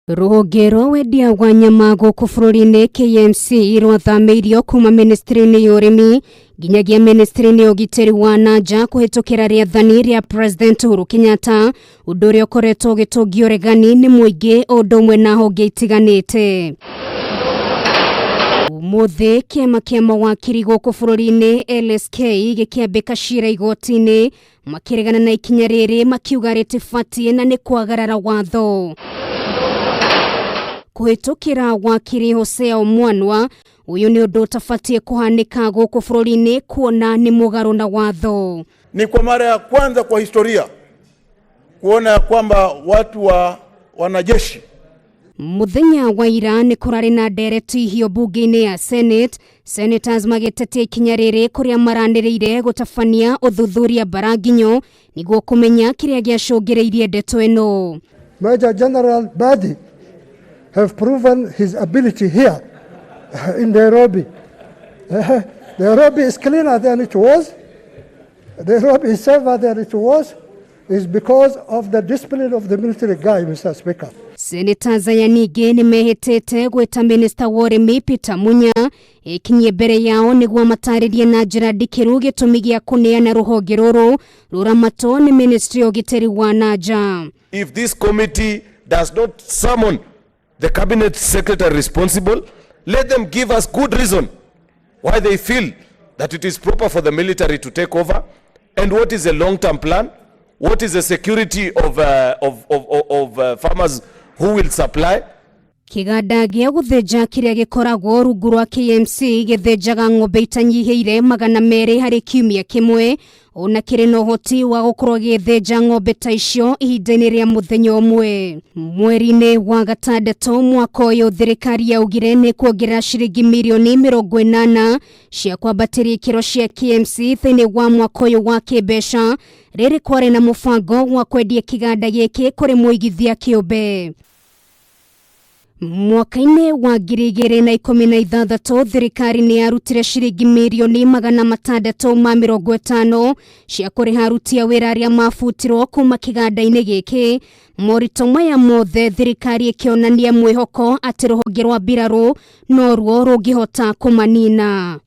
Ruhonge rwa wendia wa nyama gũkũ bũrũri-inĩ KMC rwathamirio kuma ministry-inĩ ya ũrĩmi nginyagia ministry-inĩ ya ũgitĩri wa nanja kũhĩtũkĩra rĩathani rĩa President Uhuru Kenyatta, ũndũ ũrĩa ũkoretwo ũgĩtũngio uregani nĩ mũingĩ ũndũ ũmwe na honge itiganĩte. Ũmũthĩ kĩama kĩa mawakiri gũkũ bũrũri-inĩ LSK gĩkĩambĩka cira igoti-inĩ makĩregana na ikinya rĩrĩ makiuga rĩtibatiĩ na nĩ kwagarara watho. Kuhĩtũkĩra wakiri Hosea Omwanwa, uyu ni ũndũ ũtabatiĩ kũhanĩka gũkũ bũrũri-inĩ kuona ni mũgarũ na watho. Ni kwa mara ya kwanza kwa historia kuona ya kwamba watu wa wanajeshi muthenya wa ira ni kurari na ndereti hiyo bunge-inĩ ya Senate, senators magĩtetia ikinya rĩrĩ kũrĩa maranĩrĩire gũtabania ũthuthuria Baranginyo nĩguo kũmenya kĩrĩa gĩacũngĩrĩirie ndeto ĩno. Major General Badi have proven his ability here in Nairobi. Nairobi is cleaner than it was. Nairobi is safer than it was. Is because of the discipline of the military guy, Mr. Speaker. Senators aya ningĩ nĩ mehĩtĩte gwĩta Minister wa ũrĩmi Peter Munya ikinyie mbere yao nĩguo matarĩrie na njĩra ndikĩru gĩtũmi gĩa kũneana rũhonge rũrũ rũramatwo nĩ Ministry ya ũgitĩri wa nanja. If this committee does not summon the cabinet secretary responsible, let them give us good reason why they feel that it is proper for the military to take over, and what is a long-term plan, what is the security of farmers who will supply. Kiganda gĩa gũthĩnja kĩrĩa gĩkoragwo rungu rwa KMC gĩthĩnjaga ng'ombe itanyihĩire 200 harĩ kiumia kĩmwe, ona kĩrĩ na ũhoti wa gũkorwo gĩthĩnja ng'ombe ta icio ihinda-inĩ rĩa mũthenya ũmwe. Mweri-inĩ wa gatandatũ mwaka ũyũ thirikari yaugire nĩ kuongerera ciringi mirioni 80 cia kwambatĩria ikĩro cia KMC thĩinĩ wa mwaka ũyũ wa kĩmbeca, rĩrĩ kwarĩ na mũbango wa kwendia kiganda gĩkĩ kũrĩ mũigithia kĩũmbe. Mwaka-inĩ wa 2016 thirikari nĩ yarutire ciringi mirioni 650 cia kũrĩha aruti a wĩra arĩa mabutirwo kuma kiganda-inĩ gĩkĩ. Moritũ maya mothe thirikari ĩkĩonania mwĩhoko atĩ rũhonge rwa mbiraru no ruo rũngĩhota kũmanina.